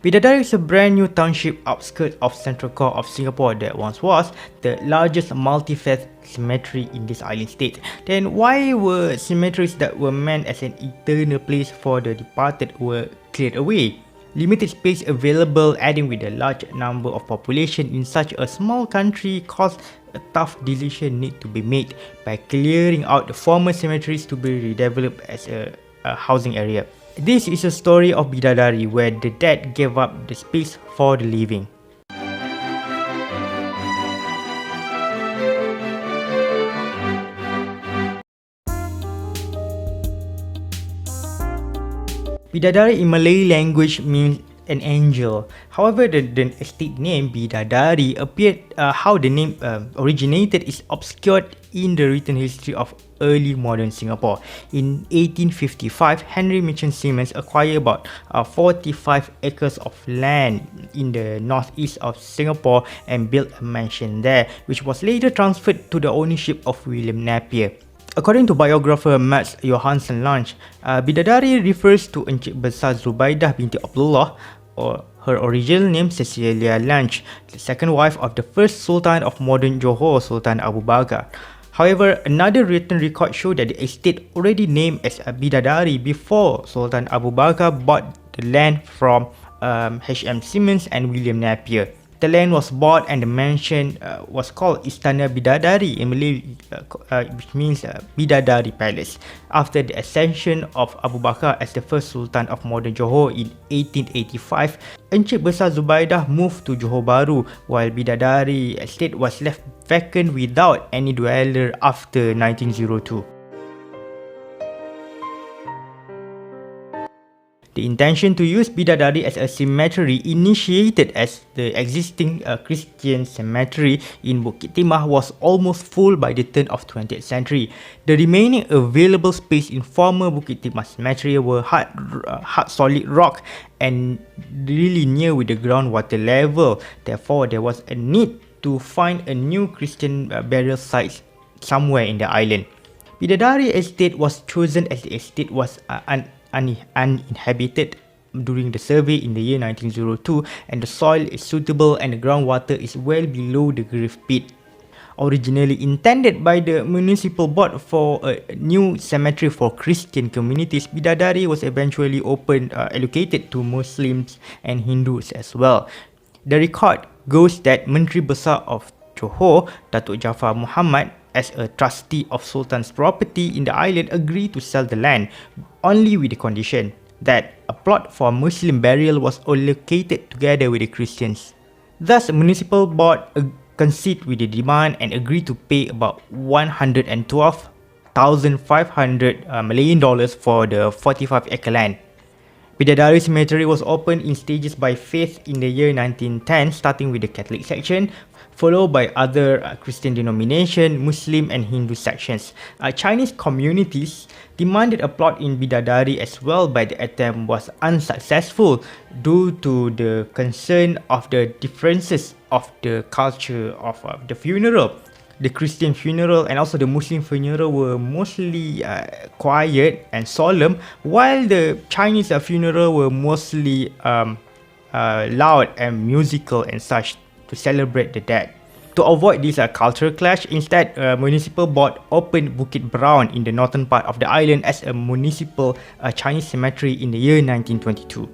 Bidadari is a brand new township outskirts of central core of Singapore that once was the largest multi-faith cemetery in this island state. Then why were cemeteries that were meant as an eternal place for the departed were cleared away? Limited space available, adding with a large number of population in such a small country, caused a tough decision need to be made by clearing out the former cemeteries to be redeveloped as a housing area. This is a story of Bidadari where the dead gave up the space for the living. Bidadari in Malay language means an angel. However, the estate name Bidadari appeared how the name originated is obscured in the written history of early modern Singapore. In 1855, Henry Merchant Simmons acquired about 45 acres of land in the northeast of Singapore and built a mansion there, which was later transferred to the ownership of William Napier. According to biographer Mats Johansson Lange, Bidadari refers to Encik Besar Zubaidah binti Abdullah, or her original name Cecilia Lange, the second wife of the first Sultan of modern Johor, Sultan Abu Bakar. However, another written record shows that the estate already named as Bidadari before Sultan Abu Bakar bought the land from H.M. Simmons and William Napier. The land was bought and the mansion was called Istana Bidadari in Malay, which means Bidadari Palace, after the ascension of Abu Bakar as the first Sultan of modern Johor in 1885. Encik Besar Zubaidah moved to Johor Bahru, while Bidadari estate was left vacant without any dweller after 1902. The intention to use Bidadari as a cemetery initiated as the existing Christian cemetery in Bukit Timah was almost full by the turn of 20th century. The remaining available space in former Bukit Timah cemetery were hard solid rock and really near with the groundwater level. Therefore, there was a need to find a new Christian burial site somewhere in the island. Bidadari estate was chosen as the estate was uninhabited during the survey in the year 1902, and the soil is suitable and the groundwater is well below the grave pit. Originally intended by the municipal board for a new cemetery for Christian communities, Bidadari was eventually allocated to Muslims and Hindus as well. The record goes that Menteri Besar of Johor, Datuk Jaafar Muhammad, as a trustee of Sultan's property in the island, agreed to sell the land only with the condition that a plot for Muslim burial was allocated together with the Christians. Thus, the municipal board conceded with the demand and agreed to pay about 112,500 Malaysian dollars for the 45-acre land. Bidadari Cemetery was opened in stages by faith in the year 1910, starting with the Catholic section, followed by other Christian denomination, Muslim and Hindu sections. Chinese communities demanded a plot in Bidadari as well, but the attempt was unsuccessful due to the concern of the differences of the culture of the funeral. The Christian funeral and also the Muslim funeral were mostly quiet and solemn, while the Chinese funeral were mostly loud and musical and such to celebrate the dead. To avoid this cultural clash, instead, municipal board opened Bukit Brown in the northern part of the island as a municipal Chinese cemetery in the year 1922.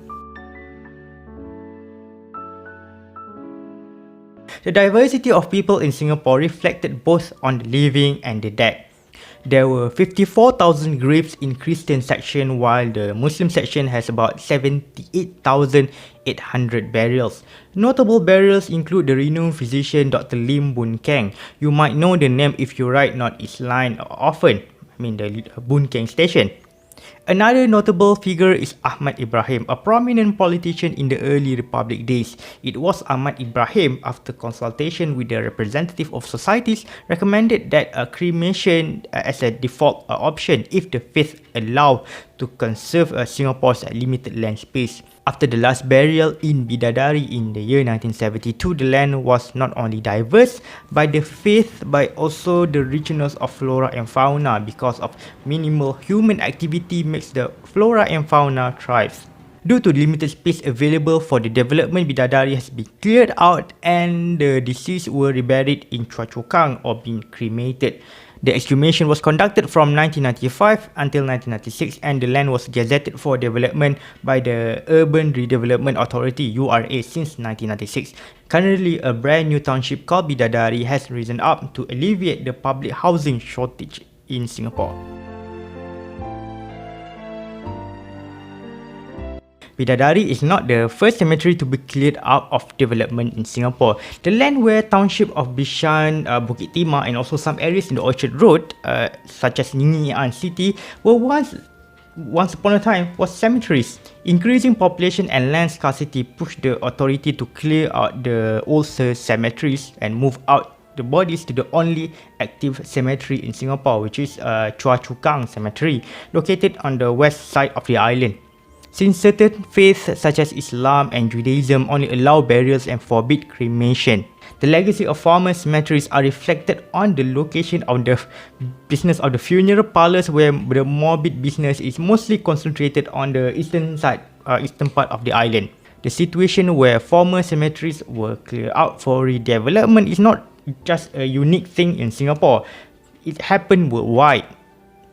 The diversity of people in Singapore reflected both on the living and the dead. There were 54,000 graves in Christian section, while the Muslim section has about 78,800 burials. Notable burials include the renowned physician Dr. Lim Boon Keng. You might know the name if you ride North-East Line often, the Boon Keng station. Another notable figure is Ahmad Ibrahim, a prominent politician in the early Republic days. It was Ahmad Ibrahim, after consultation with the representative of societies, recommended that cremation as a default option if the faith allowed to conserve Singapore's limited land space. After the last burial in Bidadari in the year 1972, the land was not only diverse by the faith but also the richness of flora and fauna, because of minimal human activity makes the flora and fauna thrive. Due to limited space available for the development, Bidadari has been cleared out and the deceased were reburied in Chua Chu Kang or been cremated. The exhumation was conducted from 1995 until 1996 and the land was gazetted for development by the Urban Redevelopment Authority URA since 1996. Currently, a brand new township called Bidadari has risen up to alleviate the public housing shortage in Singapore. Bidadari is not the first cemetery to be cleared out of development in Singapore. The land where township of Bishan, Bukit Timah and also some areas in the Orchard Road, such as Ngi An City, were once upon a time was cemeteries. Increasing population and land scarcity pushed the authority to clear out the old cemeteries and move out the bodies to the only active cemetery in Singapore, which is Chua Chu Kang Cemetery, located on the west side of the island. Since certain faiths such as Islam and Judaism only allow burials and forbid cremation, the legacy of former cemeteries are reflected on the location of the business of the funeral parlours, where the morbid business is mostly concentrated on the eastern part of the island. The situation where former cemeteries were cleared out for redevelopment is not just a unique thing in Singapore. It happened worldwide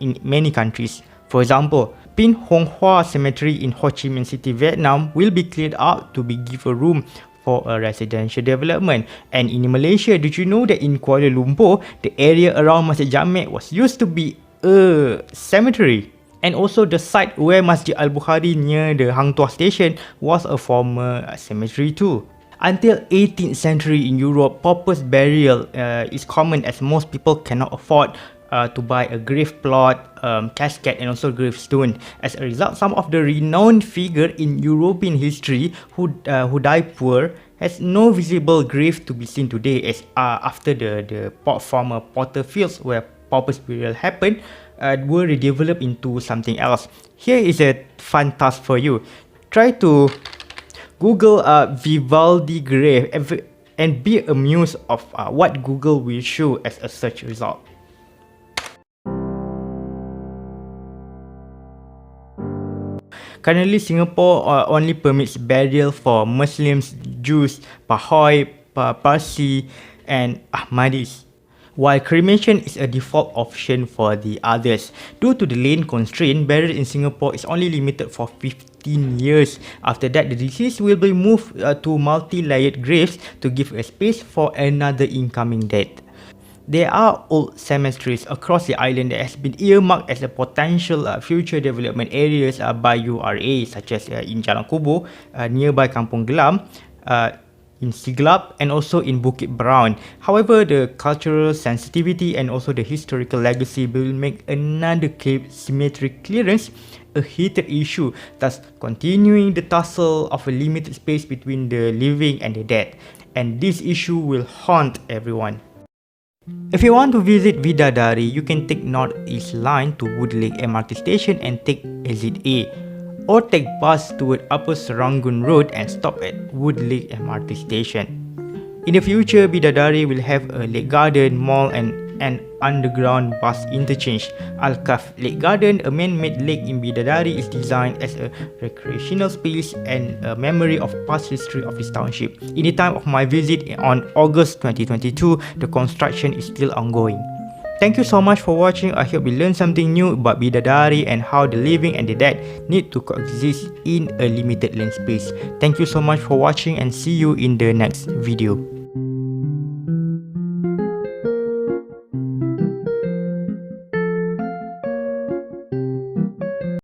in many countries. For example, Pin Hong Hoa Cemetery in Ho Chi Minh City, Vietnam will be cleared out to be given room for a residential development. And in Malaysia, did you know that in Kuala Lumpur, the area around Masjid Jamek was used to be a cemetery? And also the site where Masjid Al-Bukhari near the Hang Tuah station was a former cemetery too. Until 18th century in Europe, pauper's burial is common as most people cannot afford to buy a grave plot, casket and also gravestone. As a result, some of the renowned figure in European history who died poor has no visible grave to be seen today, as after the former potter fields where pauper's burial happened were redeveloped into something else. Here is a fun task for you. Try to Google Vivaldi grave and be amused of what Google will show as a search result. Currently, Singapore only permits burial for Muslims, Jews, Baha'i, Parsi and Ahmadis, while cremation is a default option for the others. Due to the lane constraint, burial in Singapore is only limited for 15 years. After that, the deceased will be moved to multi-layered graves to give a space for another incoming death. There are old cemeteries across the island that has been earmarked as a potential future development areas by URA, such as in Jalan Kubur, nearby Kampung Gelam, in Siglap and also in Bukit Brown. However, the cultural sensitivity and also the historical legacy will make another cemetery clearance a heated issue, thus continuing the tussle of a limited space between the living and the dead. And this issue will haunt everyone. If you want to visit Bidadari, you can take North East Line to Woodlake MRT station and take exit A, or take bus toward Upper Serangoon Road and stop at Woodlake MRT station. In the future, Bidadari will have a lake garden, mall and an underground bus interchange. Al-Kaf Lake Garden, a man-made lake in Bidadari, is designed as a recreational space and a memory of past history of this township. In the time of my visit on August 2022, the construction is still ongoing. Thank you so much for watching. I hope you learned something new about Bidadari and how the living and the dead need to coexist in a limited land space. Thank you so much for watching and see you in the next video.